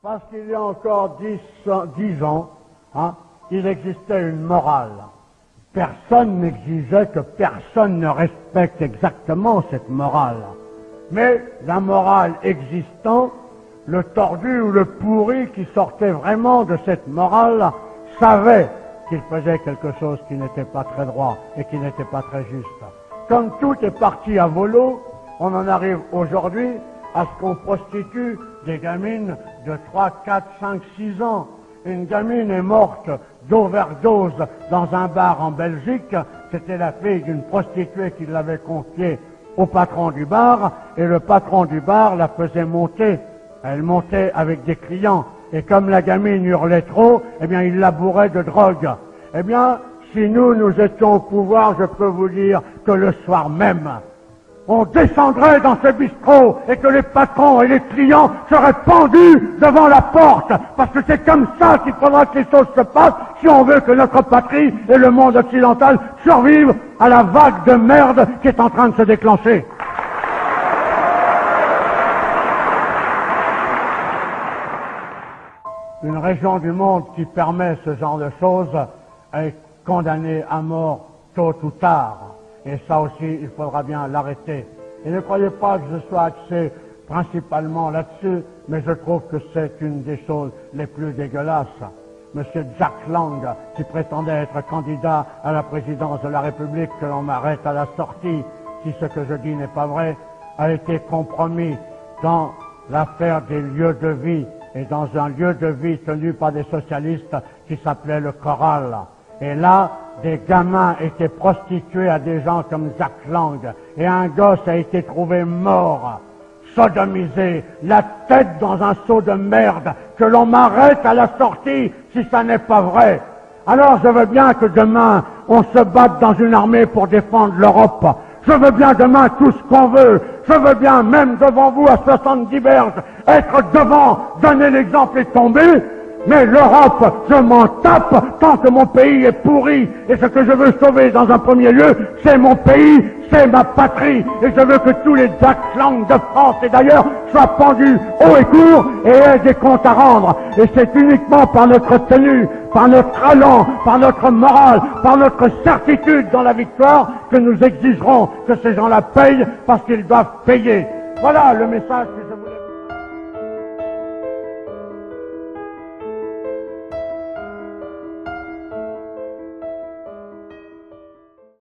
Parce qu'il y a encore 10 ans, il existait une morale. Personne n'exigeait que personne ne respecte exactement cette morale. Mais la morale existant, le tordu ou le pourri qui sortait vraiment de cette morale savait qu'il faisait quelque chose qui n'était pas très droit et qui n'était pas très juste. Comme tout est parti à volo, on en arrive aujourd'hui à ce qu'on prostitue des gamines de 3, 4, 5, 6 ans. Une gamine est morte d'overdose dans un bar en Belgique. C'était la fille d'une prostituée qui l'avait confiée au patron du bar, et le patron du bar la faisait monter. Elle montait avec des clients, et comme la gamine hurlait trop, eh bien il la bourrait de drogue. Eh bien, si nous étions au pouvoir, je peux vous dire que le soir même, on descendrait dans ce bistrot et que les patrons et les clients seraient pendus devant la porte, parce que c'est comme ça qu'il faudra que les choses se passent si on veut que notre patrie et le monde occidental survivent à la vague de merde qui est en train de se déclencher. Une région du monde qui permet ce genre de choses est condamnée à mort tôt ou tard. Et ça aussi, il faudra bien l'arrêter. Et ne croyez pas que je sois axé principalement là-dessus, mais je trouve que c'est une des choses les plus dégueulasses. Monsieur Jack Lang, qui prétendait être candidat à la présidence de la République, que l'on m'arrête à la sortie, si ce que je dis n'est pas vrai, a été compromis dans l'affaire des lieux de vie, et dans un lieu de vie tenu par des socialistes qui s'appelait le Choral. Et là, des gamins étaient prostitués à des gens comme Jack Lang, et un gosse a été trouvé mort, sodomisé, la tête dans un seau de merde, que l'on m'arrête à la sortie si ça n'est pas vrai. Alors je veux bien que demain, on se batte dans une armée pour défendre l'Europe. Je veux bien demain tout ce qu'on veut. Je veux bien, même devant vous à 70 berges, être devant, donner l'exemple et tomber. Mais l'Europe, je m'en tape tant que mon pays est pourri. Et ce que je veux sauver dans un premier lieu, c'est mon pays, c'est ma patrie. Et je veux que tous les Jack Lang de France et d'ailleurs soient pendus haut et court et aient des comptes à rendre. Et c'est uniquement par notre tenue, par notre allant, par notre morale, par notre certitude dans la victoire que nous exigerons que ces gens-là payent parce qu'ils doivent payer. Voilà le message que